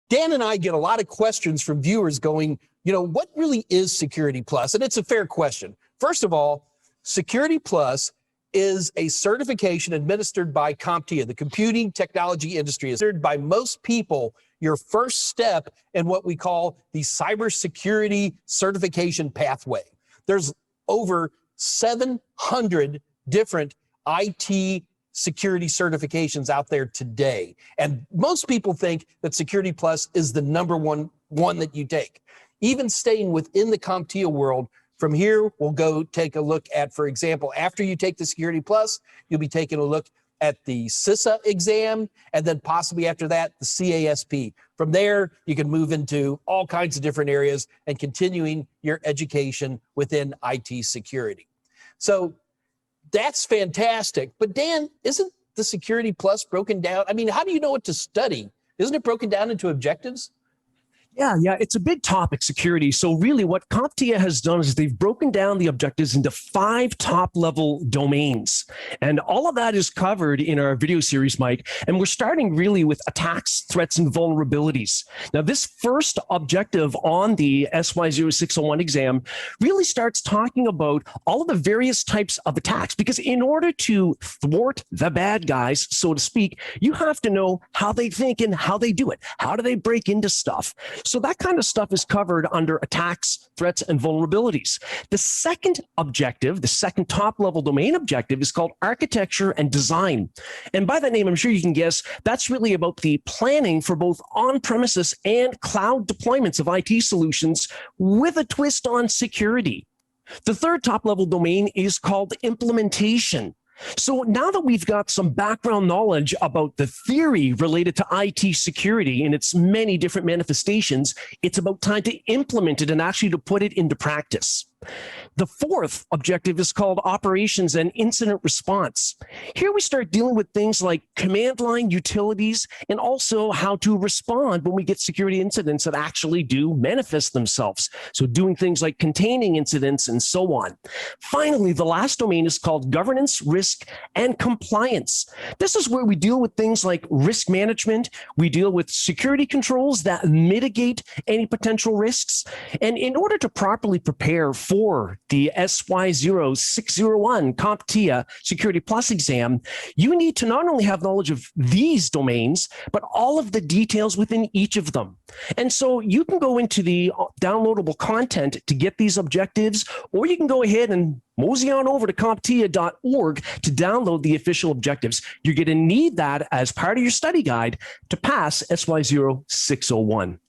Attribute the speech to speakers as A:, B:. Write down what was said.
A: Dan and I get a lot of questions from viewers going, what really is Security Plus? And it's a fair question. First of all, Security Plus is a certification administered by CompTIA, the computing technology industry. Is considered by most people your first step in what we call the cybersecurity certification pathway. There's over 700 different IT security certifications out there today. And most people think that Security Plus is the number one that you take. Even staying within the CompTIA world, from here, we'll go take a look at, for example, after you take the Security Plus, you'll be taking a look at the CISA exam, and then possibly after that, the CASP. From there, you can move into all kinds of different areas and continuing your education within IT security. So that's fantastic. But Dan, isn't the Security Plus broken down? I mean, how do you know what to study? Isn't it broken down into objectives?
B: Yeah, it's a big topic, security. So really what CompTIA has done is they've broken down the objectives into 5 top-level domains. And all of that is covered in our video series, Mike. And we're starting really with attacks, threats, and vulnerabilities. Now, this first objective on the SY0-601 exam really starts talking about all of the various types of attacks, because in order to thwart the bad guys, so to speak, you have to know how they think and how they do it. How do they break into stuff? So that kind of stuff is covered under attacks, threats, and vulnerabilities. The second objective, the second top-level domain objective, is called architecture and design. And by that name, I'm sure you can guess, that's really about the planning for both on-premises and cloud deployments of IT solutions with a twist on security. The third top-level domain is called implementation. So now that we've got some background knowledge about the theory related to IT security and its many different manifestations, it's about time to implement it and actually to put it into practice. The fourth objective is called operations and incident response. Here we start dealing with things like command line utilities and also how to respond when we get security incidents that actually do manifest themselves. So doing things like containing incidents and so on. Finally, the last domain is called governance, risk, and compliance. This is where we deal with things like risk management. We deal with security controls that mitigate any potential risks. And in order to properly prepare for the SY0-601 CompTIA Security Plus exam, you need to not only have knowledge of these domains, but all of the details within each of them. And so you can go into the downloadable content to get these objectives, or you can go ahead and mosey on over to CompTIA.org to download the official objectives. You're going to need that as part of your study guide to pass SY0-601.